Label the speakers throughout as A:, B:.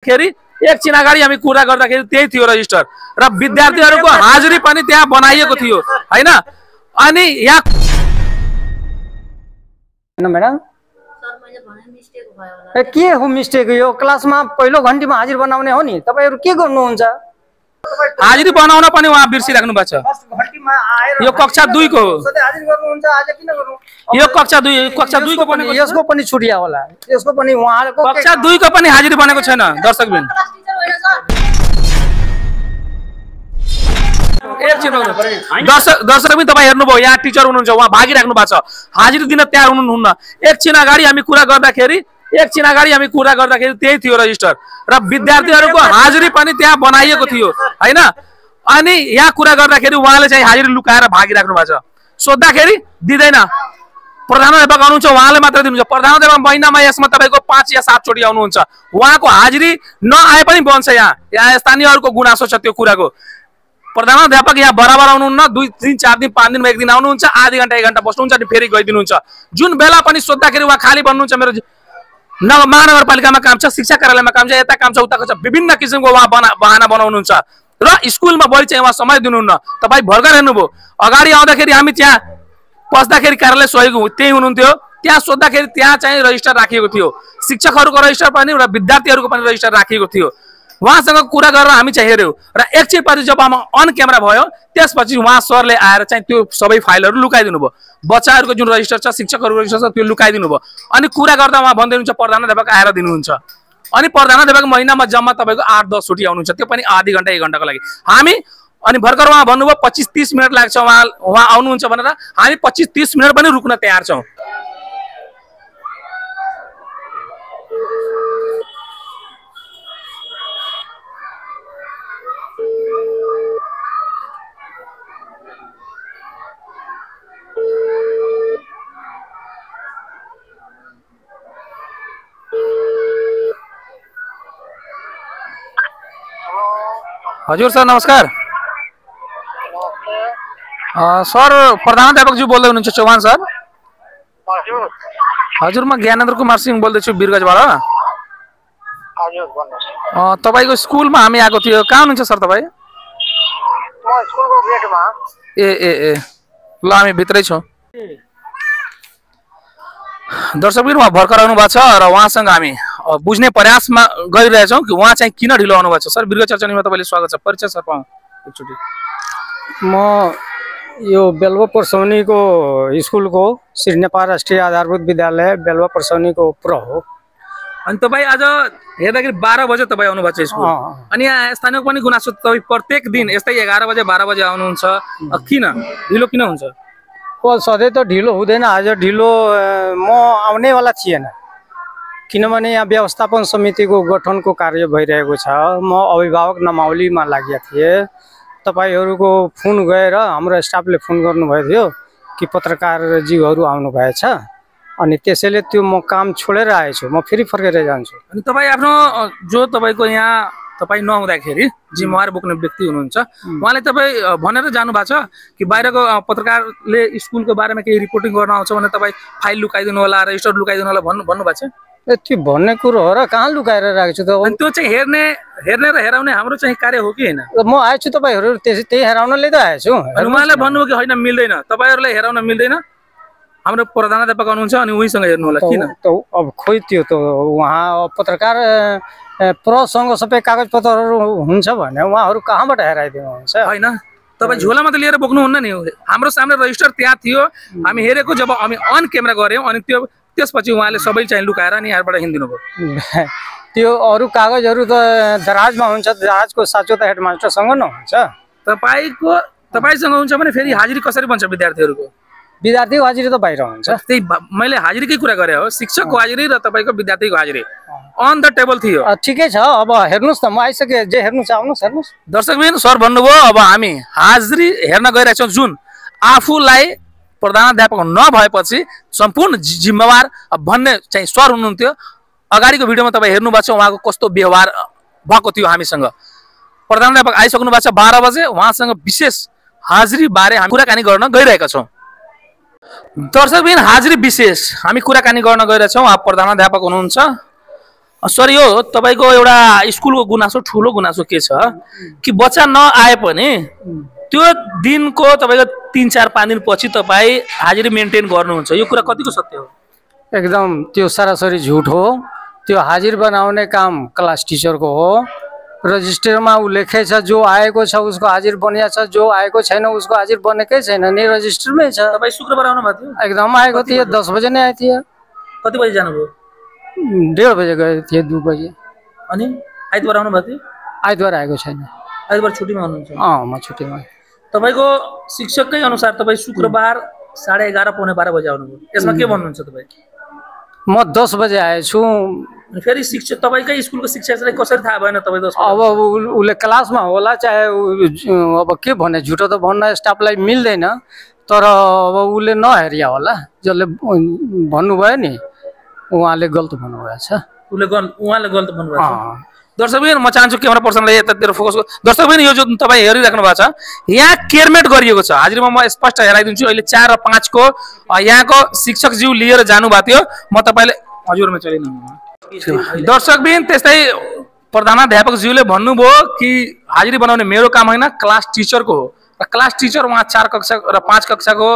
A: खेरी एकछिन अगाडि हामी कुरा गर्दाखेरि त्यही थियो रजिस्टर र विद्यार्थीहरुको हाजिरी पनि त्यहाँ बनाइएको थियो हैन। अनि यहाँ
B: मैडम
C: सर मैले भने मिस्टेक भयो होला।
B: के हो मिस्टेक? यो क्लासमा पहिलो घण्टीमा हाजिर बनाउने हो नि, तपाईहरु के गर्नुहुन्छ?
A: हाजिरी बनाउन पनि उहाँ बिर्सिराख्नु भएको छ।
B: घण्टीमा आएर
A: यो कक्षा 2 को हो।
B: सधैँ हाजिर गर्नुहुन्छ, आज किन गर्नु?
A: यो कक्षा 2 को पनि
B: यसको पनि छुटिया होला, यसको पनि उहाँहरुको
A: कक्षा 2 को पनि हाजिरी बनेको छैन दर्शकबिन।
C: क्लास टिचर होइन सर।
A: दर्शकबिन तपाई हेर्नुभयो यहाँ टिचर हुनुहुन्छ, उहाँ भागिराख्नु भएको छ, हाजिरी दिन तयार हुनुहुन्न। एकछिन अगाडि हामी कुरा गर्दाखेरि त्यही थियो रजिस्टर र विद्यार्थीहरुको हाजिरी पनि त्यहाँ बनाइएको थियो हैन। अनि यहाँ कुरा गर्दाखेरि उहाँले चाहिँ हाजिरी लुकाएर भागिराख्नु भएको छ। सोद्धाखेरि दिदैन, प्रधानाध्यापक आउनुहुन्छ उहाँले मात्र दिनुहुन्छ। प्रधानाध्यापक महिनामा यसमा तपाईको 5 या 7 चोटी आउनुहुन्छ, उहाँको हाजिरी नआए पनि बन्छ। यहाँ स्थानीयहरुको गुनासो छ त्यो कुराको। प्रधानाध्यापक यहाँ बराबर आउनुहुन्न, 2 3 4 दिन 5 दिनमा एक दिन आउनुहुन्छ, आधी घण्टा 1 घण्टा बस्नुहुन्छ अनि फेरि गइदिनुहुन्छ। जुन बेला पनि सोद्धाखेरि उहाँ खाली भन्नुहुन्छ मेरो महानगरपालिकामा काम छ, शिक्षा कार्यालयमा काम छ, यता काम छ, उताको छ, विभिन्न किसिमको उहाँ बहाना बनाउनुहुन्छ र स्कुलमा बढी चाहिँ उहाँ समय दिनुहुन्न। तपाई भर्खर हेर्नुभयो, अगाडि आउँदाखेरि हामी त्यहाँ पस्दाखेरि कार्यालय सहयोग त्यही हुनुहुन्थ्यो, त्यहाँ सोद्धाखेरि त्यहाँ चाहिँ रजिस्टर राखिएको थियो, शिक्षकहरुको रजिस्टर पनि र विद्यार्थीहरुको पनि रजिस्टर राखिएको थियो। उहाँसँग कुरा गरेर हामी चाहिँ हेर्यौं र एकछिनपछि जब हम अन क्यामेरा भयो त्यसपछि उहाँ सरले आएर चाहिँ त्यो सबै फाइलहरु लुकाइदिनु भयो। बच्चाहरुको जुन रजिस्टर छ, शिक्षकहरुको रजिस्टर छ, त्यो लुकाइदिनु भयो। अनि कुरा गर्दा उहाँ भन्दै हुनुहुन्छ प्रधानाध्यापक आएर दिनुहुन्छ। अनि प्रधानाध्यापक महिनामा जम्मा तपाईको 8-10 छुट्टी आउनुहुन्छ, त्यो पनि आधी घण्टा 1 घण्टाको लागि। हामी अनि भर्खर उहाँ भन्नुभयो 25-30 मिनेट लाग्छ उहाँ आउनुहुन्छ भनेर, हामी 25-30 मिनेट पनि रुक्न तयार छौं। हजुर सर नमस्कार। सर प्रधानाध्यापक जी बोल्दै हुनुहुन्छ चौहान सर?
D: हजुर
A: हजुर म ज्ञानेन्द्र कुमार सिंह बोल्दैछु बिरगजबाट।
D: हजुर भन्नुहोस्।
A: तपाईको स्कुलमा हामी आएको थियो, कहाँ हुनुहुन्छ सर तपाई?
D: म स्कुलको गेटमा।
A: ए ल हामी भित्रै छौं। दर्शकबिन उहाँ भर्खर आउनु भएको छ र उहाँसँग हामी बुझ्ने प्रयासमा गरिरहेछौं कि उहाँ चाहिँ किन ढिलो आउनु भएको छ। सर बिरगज चर्चा न्यूजमा तपाईले स्वागत छ, परिचय सर पाऊँ एकचोटी।
B: म यो बेलवा पर्सौनीको स्कुलको श्री नेपाल राष्ट्रिय आधारभूत विद्यालय बेलवा पर्सौनीको प्र हो।
A: अनि तपाई आज हेर्दाखेरि 12 बजे तपाई आउनु भएको छ स्कुल। अनि यहाँ स्थानीय पनि गुनासो तपाई प्रत्येक दिन यस्तै 11 बजे 12 बजे आउनुहुन्छ, किन ढिलो किन हुन्छ?
B: सधैँ त ढिलो हुँदैन, आज ढिलो म आउने वाला थिएन किनभने यहाँ व्यवस्थापन समितिको गठनको कार्य भइरहेको छ। म अभिभावक नमावलीमा लागेको थिएँ। तपाईहरुको फोन गएर हाम्रो स्टाफले फोन गर्नुभएको थियो कि पत्रकारजीहरु आउनु भएछ, अनि त्यसैले त्यो म काम छोडेर आएछु, म फेरि फर्केर जान्छु।
A: अनि तपाई आफ्नो जो तपाईको यहाँ तपाई नहुँदाखेरि जिम्मेवार बोक्ने व्यक्ति हुनुहुन्छ, उहाँले तपाई भनेर जानु भएको छ कि बाहिरको पत्रकारले स्कुलको बारेमा केही रिपोर्टिङ गर्न आउँछ भने तपाई फाइल लुकाइदिनु होला, रजिस्टर लुकाइदिनु होला भन्नु भएको छ।
B: त्यो भन्ने कुरो हो र कहाँ लुकाएर राखेको छु त?
A: अनि त्यो चाहिँ हेर्ने र हेराउने हाम्रो चाहिँ कार्य हो कि हैन?
B: म आएछु, तपाईहरु त्यही हेराउनले त आएछु।
A: अनि उहाँले भन्नुभयो कि हैन मिल्दैन, तपाईहरुले हेराउन मिल्दैन, हाम्रो प्रधानाध्यापक हुनुहुन्छ अनि उहीसँग हेर्नु होला। किन?
B: अब खोइ त्यो त उहाँ पत्रकार प्रसँग सबै कागज पत्रहरु हुन्छ भने उहाँहरु कहाँबाट हेराइदिनुहुन्छ?
A: हैन तपाई झोलामा त लिएर बोक्नुहुन्न नि, हाम्रो सामने रजिस्टर त्यहाँ थियो, हामी हेरेको। जब हामी अन क्यामेरा गर्यौं अनि त्यसपछि उहाँले सबै चाहिँ लुकाएर अनि यहाँबाट हिँड्दिनु भयो।
B: त्यो अरु कागजहरु त दराजमा हुन्छ, दराजको साँचो त हेडमास्टरसँग नहुन्छ। तपाईसँग हुन्छ भने फेरि हाजिरी कसरी बन्छ विद्यार्थीहरुको? विद्यार्थीको हाजिरी त बाहिर हुन्छ।
A: त्यही मैले हाजिरीकै कुरा गरे हो, शिक्षकको हाजिरी र तपाईको विद्यार्थीको हाजिरी अन द टेबल थियो।
B: ठिकै छ, अब हेर्नुस् न, म आइसके, जे हेर्नु छ आउनुस् हेर्नुस्।
A: दर्शकबिन सर भन्नुभयो अब हामी हाजिरी हेर्न गइरहेछौं, जुन आफूलाई प्रधानाध्यापक नभएपछि सम्पूर्ण जिम्मेवार भन्ने चाहिँ सर हुनुहुन्थ्यो। अगाडिको भिडियोमा तपाई हेर्नु भएको छ उहाँको कस्तो व्यवहार भएको थियो हामीसँग। प्रधानाध्यापक आइसक्नु भएको छ 12 बजे, उहाँसँग विशेष हाजिरी बारे हामी कुराकानी गर्न गइरहेका छौं। दर्शकबिन हाजिरी विशेष हामी कुराकानी गर्न गइरहेछौं। आप प्रधानाध्यापक हुनुहुन्छ सर यो तपाईको एउटा स्कुलको गुनासो ठुलो गुनासो के छ कि बच्चा नआए पनि त्यो दिनको तपाईको 3-4-5 दिन पछि तपाई हाजिरी मेन्टेन गर्नुहुन्छ यो कुरा कतिको सत्य हो
B: एकदम त्यो सरासरी झुट हो त्यो हाजिर बनाउने काम क्लास टिचरको हो रजिस्टरमा उल्लेखै छ जो आएको छ उसको हाजिर बनिया छ जो आएको छैन उसको हाजिर बनेकै छैन नि रजिस्टरमै छ
A: तपाई शुक्रबार आउनु भएको थियो
B: एकदम आएको थियो 10 बजे नै आएको थियो
A: कति बजे जानुभयो
B: 1:30 बजे गएको थियो 2 बजे
A: अनि आइतबार आउनु भएको थियो
B: आइतबार आएको छैन
A: आइतबार छुट्टीमा हुनुहुन्छ
B: म छुट्टीमा
A: तपाईको शिक्षककै अनुसार तपाई शुक्रबार 11:30 पौने 12 बजे आउनुभयो यसमा के भन्नुहुन्छ तपाई
B: म 10 बजे आएछु
A: फेरि शिक्षक तपाईकै स्कुलको शिक्षकलाई कसरी थाहा भएन तपाई 10
B: अब उले क्लासमा होला चाहे अब के भने झुटो त भन्न स्टाफलाई मिल्दैन तर अब उले नहेरिया होला जसले भन्नुभयो नि उहाँले गलत भन्नुभएको छ
A: उहाँले गलत भन्नुभएको छ दर्शकबिन म चाहन्छु क्यामेरा पर्सनलाई यतातिर फोकस दर्शकबिन यो जो तपाई हेरिराख्नु भएको छ यहाँ केयरमेट गरिएको छ हाजिरीमा म स्पष्ट हेराइदिन्छु अहिले 4 र 5 को यहाँको शिक्षक ज्यू लिएर जानु भएको थियो म तपाईले हजुरमा चलिन दर्शकबिन त्यस्तै प्रधानाध्यापक ज्यूले भन्नुभयो कि हाजिरी बनाउने मेरो काम हैन क्लास टिचरको हो र क्लास टिचर उहाँ 4 कक्षा र 5 कक्षाको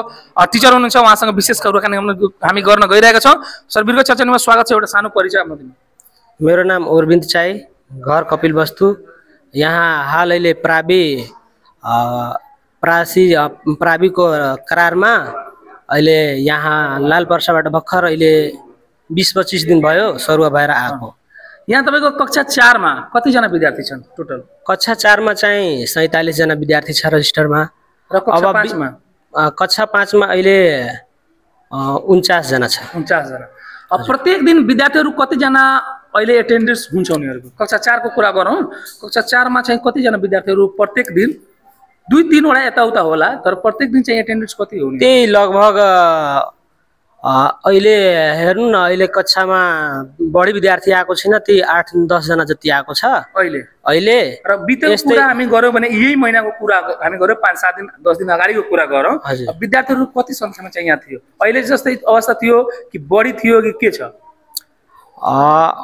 A: टिचर हुनुहुन्छ उहाँसँग विशेष कुराकानी हामी गर्न गइरहेका छौं सर बिर्को चर्चामा स्वागत छ एउटा सानो परिचय आफ्नो दिनु
E: मेरो नाम अरविन्द चाई घर कपिल वस्तु यहाँ हाल अहिले प्राविको करारमा अहिले यहाँ लाल पर्साबाट भर्खर अहिले 20-25 दिन भयो सरुवा भएर आएको
A: यहाँ तपाईको कक्षा 4 मा कति जना विद्यार्थी छन् टोटल
E: कक्षा 4 मा चाहिँ 47 जना विद्यार्थी छ रजिस्टरमा
A: र कक्षा 5 मा
E: कक्षा 5 मा अहिले 49 जना छ
A: 49 जना अब प्रत्येक दिन विद्यार्थीहरु कति जना अहिले एटेन्डेन्स हुन्छ उनीहरुको कक्षा 4 को कुरा गरौँ कक्षा 4 मा चाहिँ कति जना विद्यार्थीहरु प्रत्येक दिन 2-3 वटा यताउता होला तर प्रत्येक दिन चाहिँ एटेन्डेन्स कति हो
E: त्यही लगभग अहिले हेर्नु न अहिले कक्षामा बढी विद्यार्थी आएको छैन त्यही 8-10 जना जति आएको छ अहिले
A: र बितेको कुरा हामी गर्यौ भने यही महिनाको कुरा हामी गर्यौ 5-7 दिन 10 दिन अगाडिको कुरा गरौँ विद्यार्थीहरु कति संख्यामा चाहिँ यहाँ थियो अहिले जस्तै अवस्था थियो कि बढी थियो कि के छ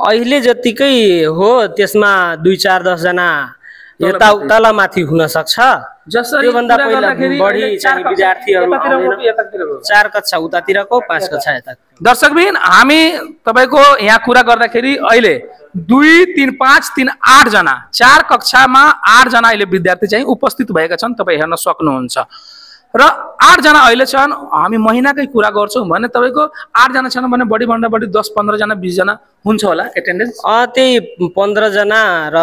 E: अहिले जतिकै हो त्यसमा 2-4-10 जना यता उताला माथि हुन सक्छ
A: जसरी
E: भन्दा पहिला बढी चाहिँ विद्यार्थीहरु 4 कक्षा उतातिरको 5 कक्षा यता
A: दर्शकबिन हामी तपाईको यहाँ कुरा गर्दाखेरि अहिले 2-3-5-3-8 जना 4 कक्षामा 8 जना अहिले विद्यार्थी चाहिँ उपस्थित भएका छन् तपाई हेर्न सक्नुहुन्छ र 8 जना अहिले छन् हामी महिनाकै कुरा गर्छौं भने तपाईको 8 जना छन् भने बढी भन्दा बढी 10-15 जना 20 जना हुन्छ होला एटेन्डेन्स
E: त्यही 15 जना र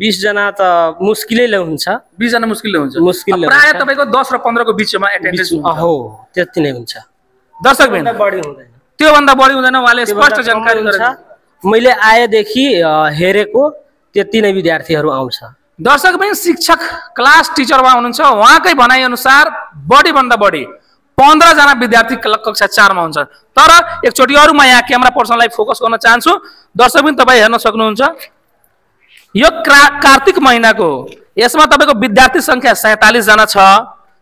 E: 20 जना त मुस्किलैले हुन्छ
A: 20 जना मुस्किलले हुन्छ प्राय तपाईको 10 र 15 को बीचमा एटेन्डेन्स हुन्छ
E: हो त्यति नै हुन्छ
A: दर्शकबिन
E: बढी हुँदैन
A: त्यो भन्दा बढी हुँदैन उहाँले स्पष्ट जानकारी गरे
E: मैले आएदेखि हेरेको त्यति नै विद्यार्थीहरु आउँछ
A: दर्शकबिन शिक्षक क्लास टिचरमा हुनुहुन्छ उहाँकै भनाइ अनुसार बढी भन्दा बढी 15 जना विद्यार्थी कक्षा 4 मा हुन्छ तर एकचोटी अरु म यहाँ क्यामेरा पर्सनलाई फोकस गर्न चाहन्छु दर्शकबिन तपाई हेर्न सक्नुहुन्छ यो कार्तिक महिनाको यसमा तपाईको विद्यार्थी संख्या 47 जना छ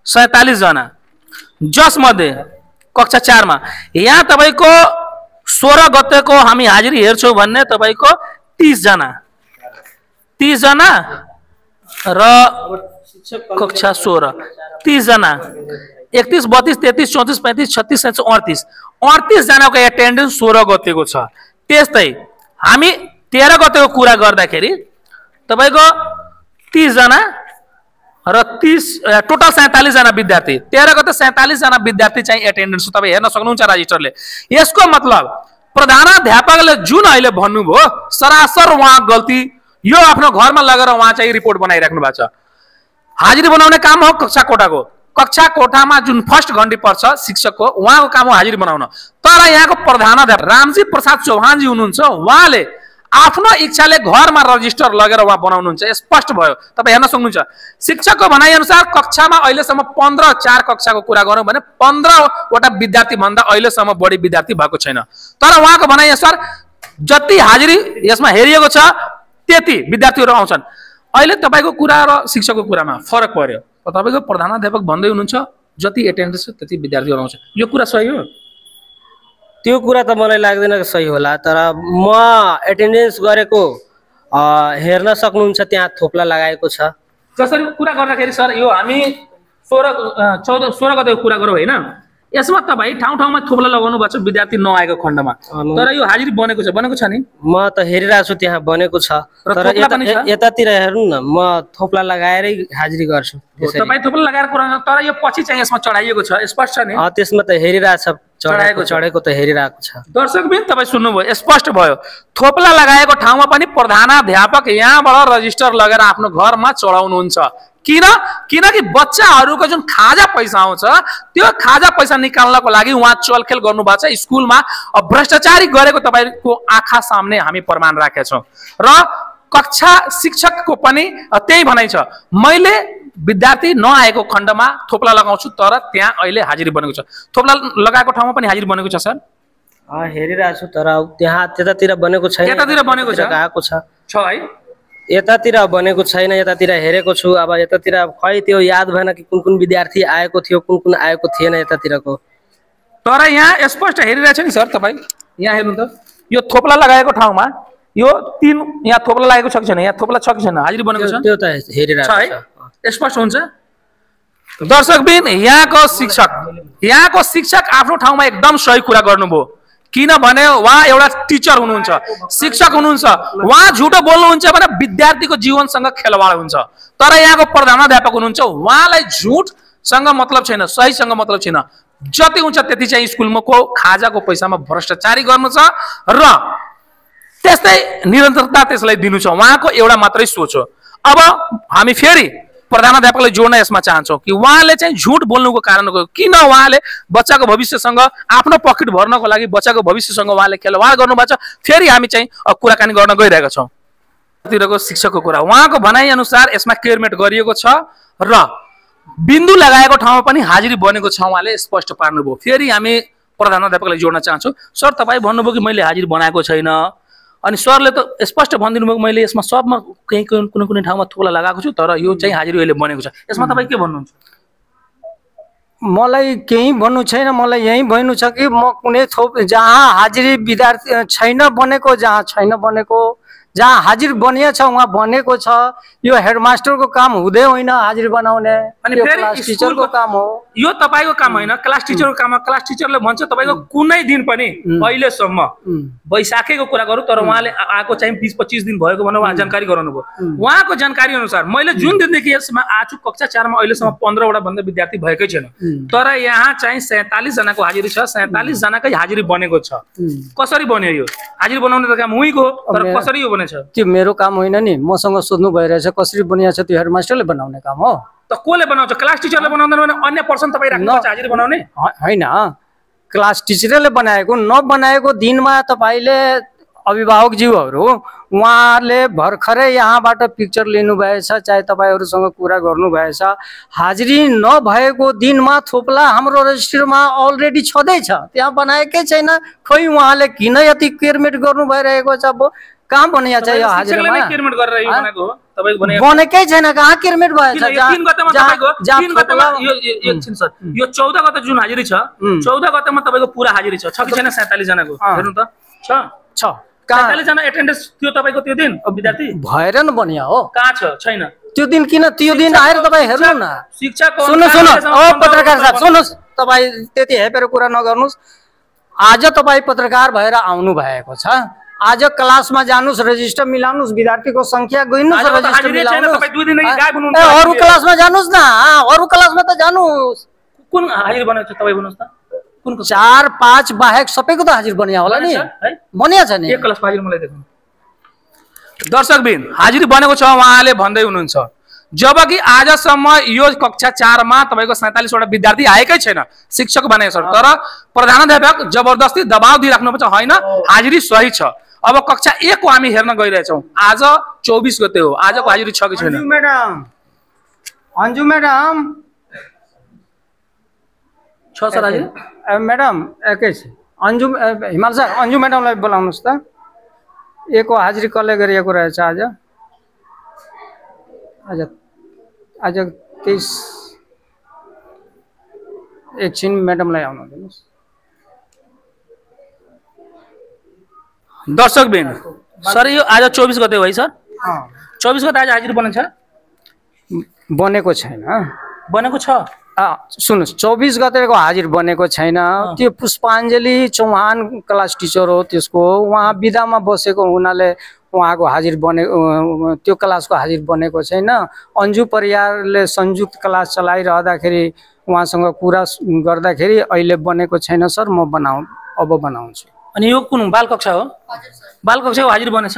A: 47 जना जसमध्ये कक्षा 4 मा यहाँ तपाईको 16 गतेको हामी हाजिरी हेर्छौं भन्ने तपाईको 30 जना र कक्षा 16 30 जना 31 32 33 34 35 36 37 38 जनाको एटेन्डेन्स 16 गतेको छ त्यस्तै हामी 13 गतेको कुरा गर्दाखेरि तपाईको 30 जना र 30 टोटल 47 जना विद्यार्थी 13 गते 47 जना विद्यार्थी चाहिँ एटेन्डेन्स तपाई हेर्न सक्नुहुन्छ रजिस्टरले यसको मतलब प्रधानाध्यापकले जुन अहिले भन्नुभयो सरासर उहाँ गल्ती यो आफ्नो घरमा लगेर उहाँ चाहिँ रिपोर्ट बनाइराख्नु भएको छ हाजिरी बनाउने काम हो कक्षा कोठामा जुन फर्स्ट घण्टी पर्छ शिक्षकको उहाँको काम हो हाजिरी बनाउन तर यहाँको प्रधानाध्यापक रामजी प्रसाद चौहान जी हुनुहुन्छ उहाँले आफ्नो इच्छाले घरमा रजिस्टर लगेर उहाँ बनाउनुहुन्छ स्पष्ट भयो तपाई हेर्न सक्नुहुन्छ शिक्षकको भनाइ अनुसार कक्षामा अहिलेसम्म 15 4 कक्षाको कुरा गरौँ भने 15 वटा विद्यार्थी भन्दा अहिलेसम्म बढी विद्यार्थी भएको छैन तर उहाँको भनाइ अनुसार जति हाजिरी यसमा हेरिएको छ त्यति विद्यार्थीहरु आउँछन् अहिले तपाईको कुरा र शिक्षकको कुरामा फरक पर्यो तपाईको प्रधानाध्यापक भन्दै हुनुहुन्छ जति एटेन्डेन्स छ त्यति विद्यार्थीहरु आउँछ यो कुरा सही हो
E: त्यो कुरा त मलाई लाग्दैन कि सही होला, तर म एटेन्डेन्स गरेको हेर्न सक्नुहुन्छ, त्यहाँ थोप्ला लगाएको छ।
A: जसरी कुरा गर्दाखेरि सर यो हामी 16 गतेको कुरा गरौँ होइन, यसमा तपाईँ ठाउँ ठाउँमा थोप्ला लगाउनु भएको छ विद्यार्थी नआएको खण्डमा, तर यो हाजिरी बनेको छ नि?
E: म त हेरिरहेको छु त्यहाँ बनेको छ, तर यतातिर हेर्नु न, म थोप्ला लगाएरै हाजिरी गर्छु।
A: तपाईँ थोप्ला लगाएर कुरा, तर यो पछि चाहिँ यसमा चढाइएको छ, स्पष्ट छ नि?
E: त्यसमा त हेरिरहेछ, चढेको त हेरिरहेको छ।
A: दर्शकबिन तपाईँ सुन्नुभयो, स्पष्ट भयो। थोप्ला लगाएको ठाउँमा पनि प्रधानाध्यापक यहाँबाट रजिस्टर लगेर आफ्नो घरमा चढाउनुहुन्छ। किनकि बच्चाहरूको जुन खाजा पैसा आउँछ त्यो खाजा पैसा निकाल्नको लागि उहाँ चलखेल गर्नुभएको छ स्कुलमा। भ्रष्टाचारी गरेको तपाईँको आँखा सामने हामी प्रमाण राखेका छौँ र कक्षा शिक्षकको पनि त्यही भनाइ छ, मैले विद्यार्थी नआएको खण्डमा थोप्ला लगाउँछु, तर त्यहाँ अहिले हाजिरी बनेको छ। थोप्ला लगाएको ठाउँमा पनि हाजिरी बनेको छ सर?
E: हेरिरहेको छु, तर त्यहाँ त्यतातिर बनेको छैन,
A: यतातिर बनेको छ,
E: गएको छ
A: है?
E: यतातिर बनेको छैन, यतातिर हेरेको छु। अब यतातिर खै त्यो याद भएन कि कुन कुन विद्यार्थी आएको थियो, कुन कुन आएको थिएन यतातिरको।
A: तर यहाँ स्पष्ट हेरिरहेछ नि सर, तपाईँ यहाँ हेर्नु त, यो थोप्ला लगाएको ठाउँमा यो 3 यहाँ थोप्ला लागेको छ कि छैन, यहाँ थोप्ला छ कि छैन, हाजिरी बनेको छ,
E: त्यो त हेरिरहेको
A: छ, स्पष्ट हुन्छ। दर्शकबिन यहाँको शिक्षक आफ्नो ठाउँमा एकदम सही कुरा गर्नुभयो, किनभने उहाँ एउटा टिचर हुनुहुन्छ, शिक्षक हुनुहुन्छ, उहाँ झुटो बोल्नुहुन्छ भने विद्यार्थीको जीवनसँग खेलवाड हुन्छ। तर यहाँको प्रधानाध्यापक हुनुहुन्छ, उहाँलाई झुटसँग मतलब छैन, सहीसँग मतलब छैन, जति हुन्छ त्यति चाहिँ स्कुलमा को खाजाको पैसामा भ्रष्टाचारी गर्नु छ र त्यस्तै निरन्तरता त्यसलाई दिनु छ, उहाँको एउटा मात्रै सोच हो। अब हामी फेरि प्रधानाध्यापकलाई जोड्न यसमा चाहन्छौँ कि उहाँले चाहिँ झुट बोल्नुको कारण किन उहाँले बच्चाको भविष्यसँग आफ्नो पकेट भर्नको लागि बच्चाको भविष्यसँग उहाँले खेलवाड गर्नुभएको छ, फेरि हामी चाहिँ कुराकानी गर्न गइरहेका छौँ। तिरको शिक्षकको कुरा उहाँको भनाइ अनुसार यसमा क्लियरमेट गरिएको छ र बिन्दु लगाएको ठाउँमा पनि हाजिरी बनेको छ, उहाँले स्पष्ट पार्नुभयो। फेरि हामी प्रधानाध्यापकलाई जोड्न चाहन्छौँ। सर तपाईँ भन्नुभयो कि मैले हाजिरी बनाएको छैन, अनि सरले त स्पष्ट भनिदिनु भयो मैले यसमा सबमा कुनै ठाउँमा थोप्ला लगाएको छु, तर यो चाहिँ हाजिरी अहिले बनेको छ, यसमा तपाईँ के भन्नुहुन्छ?
B: मलाई केही भन्नु छैन, मलाई यही भन्नु छ कि म कुनै जहाँ हाजिरी विद्यार्थी छैन बनेको, जहाँ छैन बनेको, जहाँ हाजिर बनिया छ वहाँ बनेको छ। यो हेडमास्टरको काम हुँदै होइन हाजिर बनाउने,
A: अनि
B: यो क्लास टिचरको काम हो।
A: यो तपाईको काम होइन, क्लास टिचरको काम हो। क्लास टिचरले भन्छ तपाईको कुनै दिन पनि अहिलेसम्म वैशाखको कुरा गरौँ, तर उहाँले आएको चाहिँ 20-25 दिन भएको भनेर उहाँ जानकारी गराउनु भयो। उहाँको जानकारी अनुसार मैले जुन दिनदेखि यसमा आछु कक्षा 4 मा अहिलेसम्म 15 वटा भन्दा विद्यार्थी भएकै छैन, तर यहाँ चाहिँ 47 जनाको हाजिरी छ, 47 जनाकै हाजिरी बनेको छ। कसरी बन्यो यो हाजिरी बनाउने त काम उहीको हो, तर कसरी यो बनेछ
B: त्यो मेरो काम होइन नि, मसँग सोध्नु भइरहेछ कसरी बनिया छ, त्यो हेडमास्टरले बनाउने काम हो।
A: त कोले बनाउँछ? क्लास टिचरले बनाउँदैन भने अन्य पर्सन तपाईँ राख्नुहुन्छ हाजिरी बनाउने?
B: होइन, क्लास टिचरले बनाएको, नबनाएको दिनमा तपाईँले अभिभावकज्यूहरू उहाँले भर्खरै यहाँबाट पिक्चर लिनुभएछ, चाहे तपाईँहरूसँग कुरा गर्नुभएछ, हाजिरी नभएको दिनमा थोप्ला हाम्रो रजिस्टरमा अलरेडी छँदैछ, त्यहाँ बनाएकै छैन। खोइ उहाँले किन यति क्लियरमेट गर्नु भइरहेको छ? अब कहाँ बनिया छ यो हाजिरीमा? बनेकै छैन, कहाँ क्लियरमेट भएछ?
A: यो 14 गते जुन हाजिरी छ, 14 गतेमा तपाईँको पुरा हाजिरी छ कि छैन? 47 जनाको हेर्नु त छ। 47 जना एटेन्डेन्स थियो तपाईँको त्यो दिन विद्यार्थी
B: भएर न बनिया हो,
A: कहाँ छ? छैन
B: त्यो दिन। किन त्यो दिन आएर तपाईँ हेर्नु न।
A: शिक्षक
B: सुन्नुहोस् ओ पत्रकार साहब, सुन्नुहोस्, तपाईँ त्यति हेपेर कुरा नगर्नुहोस्। आज तपाईँ पत्रकार भएर आउनु भएको छ, आज क्लासमा जानुस्, रजिस्टर मिलाउनुस्, विद्यार्थीको संख्या गइनुस्, रजिस्टर मिलाउनुस्, अरू क्लासमा जानुस् न, अरू क्लासमा त जानुस्।
A: कुन हाजिर बनाएको छ तपाईँ भन्नुहोस् त? कुन
B: 4-5 बाहेक सबैको त हाजिर बनिया होला नि? बनिया छ नि?
A: एक क्लास हाजिर मलाई देख्नु। दर्शकबिन हाजिरी बनेको छ उहाँले भन्दै हुनुहुन्छ, जबकि आजसम्म यो कक्षा 4 मा तपाईको 47 वटा विद्यार्थी आएकै छैन शिक्षक बने सर। तर प्रधानाध्यापक जबरदस्ती दबाव दिइराख्नुपर्छ, होइन हाजिरी सही छ। अब कक्षा 1 को हामी हेर्न गइरहेछौँ, आज 24 गते हो, आजको हाजिरी छ कि छैन?
B: अन्जु म्याडम
A: छ सर हाजिरी?
B: म्याडम एकैछिन, अन्जु हिमाल सर, अन्जु म्याडमलाई बोलाउनुहोस् त। एको हाजिरी कसले गरिएको रहेछ आज? आज 23 एकछिन म्याडमलाई आउनु दिनुहोस्।
A: दर्शकबिन सर यो आज 24 गते हो है सर 24 गते आज हाजिरी बनेको छ
B: बनेको छैन
A: बनेको छ
B: सुन्नुहोस् 24 गतेको हाजिर बनेको छैन त्यो पुष्पाञ्जली चौहान क्लास टिचर हो त्यसको उहाँ बिदामा बसेको हुनाले उहाँको हाजिर बनेको त्यो क्लासको हाजिर बनेको छैन अन्जु परियारले संयुक्त क्लास चलाइरहँदाखेरि उहाँसँग कुरा गर्दाखेरि अहिले बनेको छैन सर म अब बनाउँछु
A: अनि यो कुन बाल कक्षा हो बाल कक्षाको हाजिर बनेछ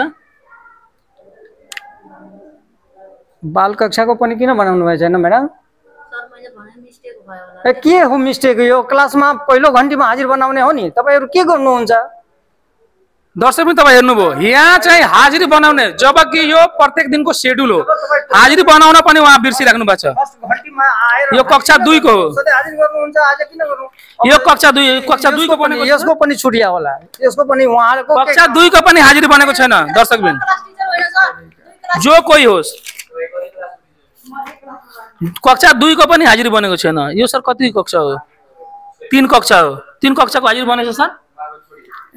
B: बाल कक्षाको पनि किन बनाउनु भएको छैन म्याडम
C: सर मैले भने मिस्टेक भयो होला
B: के हो मिस्टेक यो क्लासमा पहिलो घन्टीमा हाजिर बनाउने हो नि तपाईहरु के गर्नुहुन्छ
A: दर्शक पनि तपाईँ हेर्नुभयो यहाँ चाहिँ हाजिरी बनाउने जबकि यो प्रत्येक दिनको शेड्युल हो हाजिरी बनाउन पनि उहाँ बिर्सिराख्नु भएको छ यो कक्षा 2 को हो
B: हाजिर गर्नुहुन्छ आज किन गर्नु
A: यो कक्षा 2 को बनेको
B: यसको पनि छुटिया होला यसको पनि उहाँको
A: कक्षा 2 को पनि हाजिरी बनेको छैन दर्शकबिन
C: क्लास टिचर होइन सर
A: जो कोही होस् कक्षा 2 को पनि हाजिरी बनेको छैन यो सर कति कक्षा हो 3 कक्षा हो 3 कक्षाको हाजिरी बनेछ सर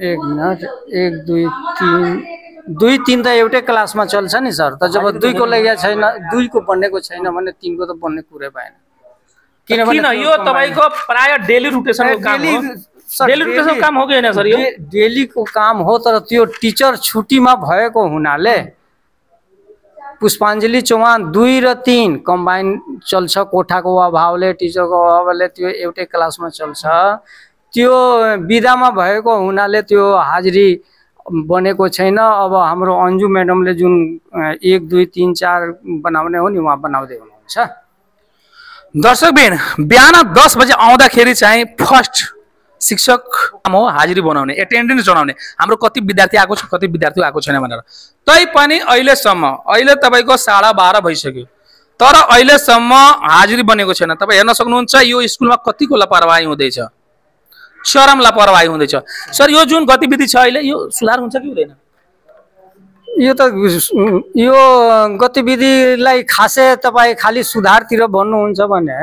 B: 1 मिनट 1 2 3 2 3 त एउटै क्लासमा चल्छ नि सर त जब 2 को लगेको छैन 2 को बनेको छैन भने 3 को त बन्ने कुरै भएन
A: किन यो तपाईको प्राय डेली रुटेसनको काम हो डेली रुटेसनको काम हो कि हैन सर यो
B: डेली को काम हो तर त्यो टिचर छुट्टीमा भएको हुनाले पुष्पाञ्जली चौहान 2 र 3 कम्बाइन चल्छ कोठाको अभावले टिचरको अभावले त्यो एउटै क्लासमा चल्छ त्यो बिदामा भएको हुनाले त्यो हाजिरी बनेको छैन अब हाम्रो अन्जु म्याडमले जुन 1 2 3 4 बनाउने हो नि उहाँ बनाउँदै हुनुहुन्छ
A: दर्शकबिन बिहान 10 बजे आउँदाखेरि चाहिँ फर्स्ट शिक्षक हो हाजिरी बनाउने एटेन्डेन्स जनाउने हाम्रो कति विद्यार्थी आएको छ कति विद्यार्थी आएको छैन भनेर तै पनि अहिले तपाईको 12:30 भइसक्यो तर अहिलेसम्म हाजिरी बनेको छैन तपाई हेर्न सक्नुहुन्छ यो स्कुलमा कतिको लापरवाही हुँदैछ चरम लापरवाही हुँदैछ सर यो जुन गतिविधि छ अहिले यो सुधार हुन्छ कि हुँदैन
B: यो गतिविधिलाई खासै तपाई खाली सुधारतिर भन्नुहुन्छ भने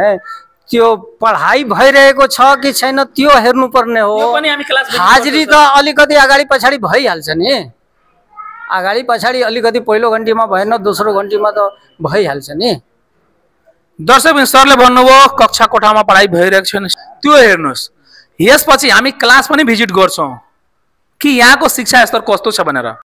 B: त्यो पढाइ भइरहेको छ कि छैन त्यो हेर्नु पर्ने हो
A: यो पनि हामी क्लास
B: हाजिरी त अलिकति अगाडि पछाडी भइहाल्छ नि अगाडि पछाडी अलिकति पहिलो घन्टीमा भएन दोस्रो घन्टीमा त भइहाल्छ नि
A: दर्शक सरले भन्नुभयो कक्षा कोठामा पढाइ भइरहेको छैन त्यो हेर्नुस् यसपछि हामी क्लास पनि भिजिट गर्छौं कि यहाँको शिक्षा स्तर कस्तो छ भनेर